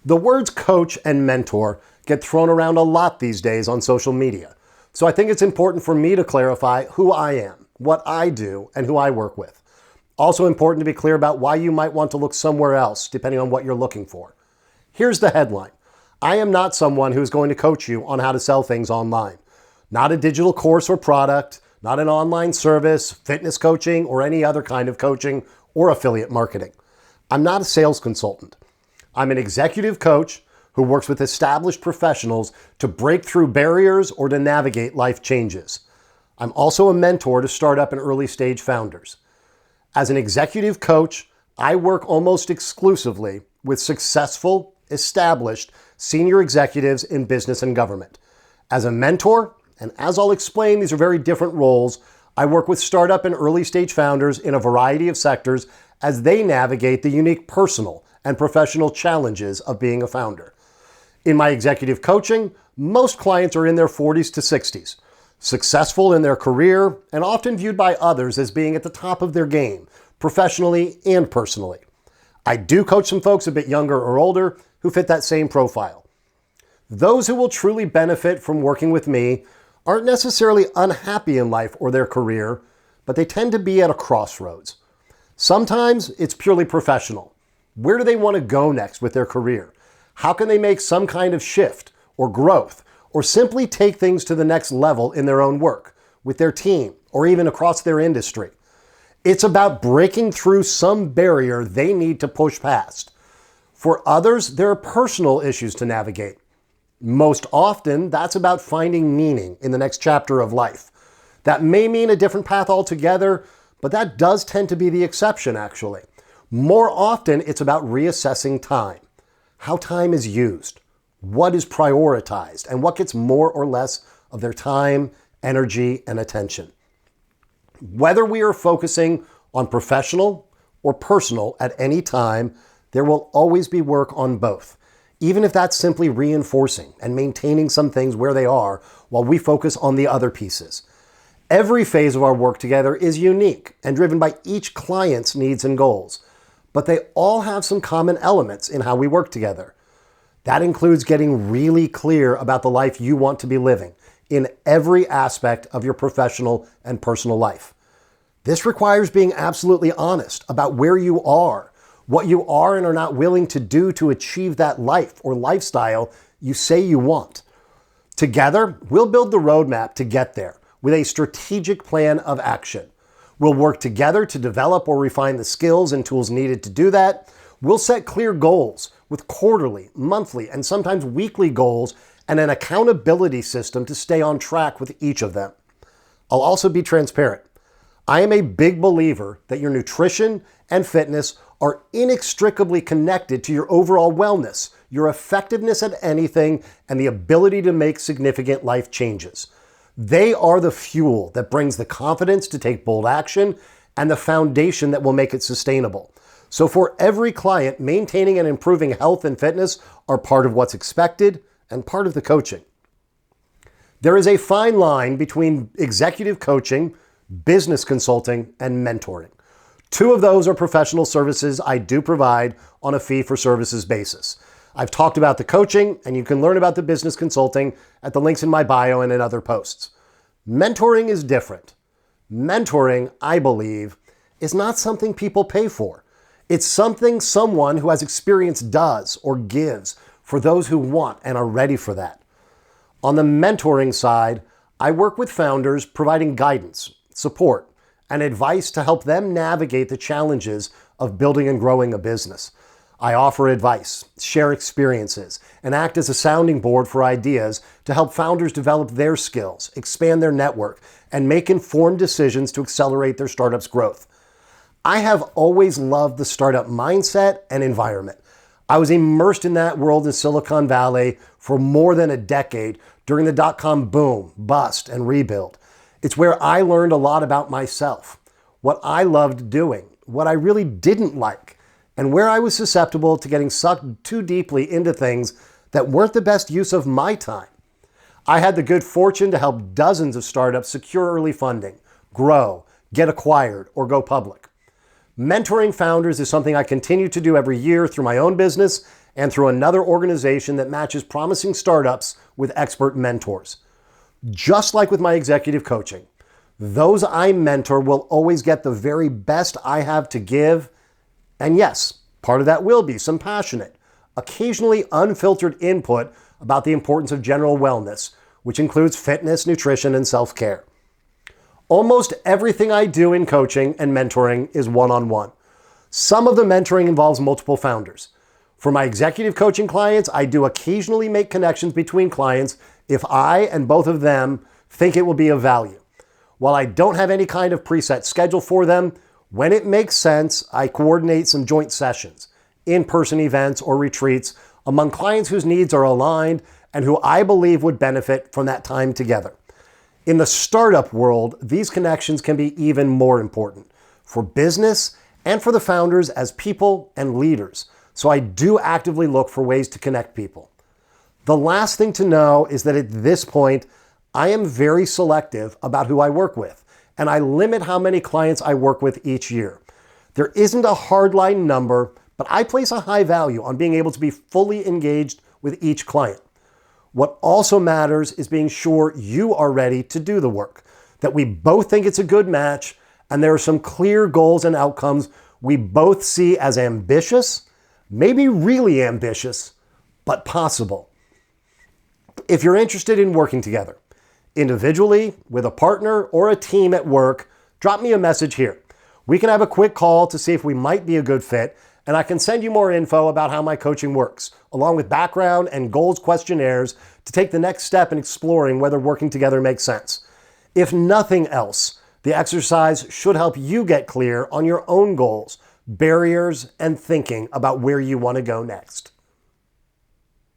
The words coach and mentor get thrown around a lot these days on social media. So I think it's important for me to clarify who I am, what I do, and who I work with. Also important to be clear about why you might want to look somewhere else, depending on what you're looking for. Here's the headline. I am not someone who's going to coach you on how to sell things online. Not a digital course or product, not an online service, fitness coaching, or any other kind of coaching or affiliate marketing. I'm not a sales consultant. I'm an executive coach who works with established professionals to break through barriers or to navigate life changes. I'm also a mentor to startup and early stage founders. As an executive coach, I work almost exclusively with successful, established senior executives in business and government. As a mentor, and as I'll explain, these are very different roles, I work with startup and early stage founders in a variety of sectors as they navigate the unique personal and professional challenges of being a founder. In my executive coaching, most clients are in their 40s to 60s, successful in their career, and often viewed by others as being at the top of their game, professionally and personally. I do coach some folks a bit younger or older who fit that same profile. Those who will truly benefit from working with me aren't necessarily unhappy in life or their career, but they tend to be at a crossroads. Sometimes it's purely professional. Where do they want to go next with their career? How can they make some kind of shift or growth, or simply take things to the next level in their own work, with their team, or even across their industry? It's about breaking through some barrier they need to push past. For others, there are personal issues to navigate. Most often, that's about finding meaning in the next chapter of life. That may mean a different path altogether, but that does tend to be the exception, actually. More often, it's about reassessing time. How time is used, what is prioritized, and what gets more or less of their time, energy, and attention. Whether we are focusing on professional or personal at any time, there will always be work on both, even if that's simply reinforcing and maintaining some things where they are while we focus on the other pieces. Every phase of our work together is unique and driven by each client's needs and goals, but they all have some common elements in how we work together. That includes getting really clear about the life you want to be living in every aspect of your professional and personal life. This requires being absolutely honest about where you are, what you are and are not willing to do to achieve that life or lifestyle you say you want. Together, we'll build the roadmap to get there with a strategic plan of action. We'll work together to develop or refine the skills and tools needed to do that. We'll set clear goals with quarterly, monthly, and sometimes weekly goals and an accountability system to stay on track with each of them. I'll also be transparent. I am a big believer that your nutrition and fitness are inextricably connected to your overall wellness, your effectiveness at anything, and the ability to make significant life changes. They are the fuel that brings the confidence to take bold action and the foundation that will make it sustainable. So for every client, maintaining and improving health and fitness are part of what's expected and part of the coaching. There is a fine line between executive coaching, business consulting, and mentoring. Two of those are professional services I do provide on a fee-for-services basis. I've talked about the coaching, and you can learn about the business consulting at the links in my bio and in other posts. Mentoring is different. Mentoring, I believe, is not something people pay for. It's something someone who has experience does or gives for those who want and are ready for that. On the mentoring side, I work with founders providing guidance, support, and advice to help them navigate the challenges of building and growing a business. I offer advice, share experiences, and act as a sounding board for ideas to help founders develop their skills, expand their network, and make informed decisions to accelerate their startup's growth. I have always loved the startup mindset and environment. I was immersed in that world in Silicon Valley for more than a decade during the dot-com boom, bust, and rebuild. It's where I learned a lot about myself, what I loved doing, what I really didn't like, and where I was susceptible to getting sucked too deeply into things that weren't the best use of my time. I had the good fortune to help dozens of startups secure early funding, grow, get acquired, or go public. Mentoring founders is something I continue to do every year through my own business and through another organization that matches promising startups with expert mentors. Just like with my executive coaching, those I mentor will always get the very best I have to give. And yes, part of that will be some passionate, occasionally unfiltered input about the importance of general wellness, which includes fitness, nutrition, and self-care. Almost everything I do in coaching and mentoring is one-on-one. Some of the mentoring involves multiple founders. For my executive coaching clients, I do occasionally make connections between clients if I and both of them think it will be of value. While I don't have any kind of preset schedule for them, when it makes sense, I coordinate some joint sessions, in-person events or retreats among clients whose needs are aligned and who I believe would benefit from that time together. In the startup world, these connections can be even more important for business and for the founders as people and leaders. So I do actively look for ways to connect people. The last thing to know is that at this point, I am very selective about who I work with, and I limit how many clients I work with each year. There isn't a hardline number, but I place a high value on being able to be fully engaged with each client. What also matters is being sure you are ready to do the work, that we both think it's a good match, and there are some clear goals and outcomes we both see as ambitious, maybe really ambitious, but possible. If you're interested in working together, individually, with a partner, or a team at work, drop me a message here. We can have a quick call to see if we might be a good fit, and I can send you more info about how my coaching works, along with background and goals questionnaires to take the next step in exploring whether working together makes sense. If nothing else, the exercise should help you get clear on your own goals, barriers, and thinking about where you want to go next.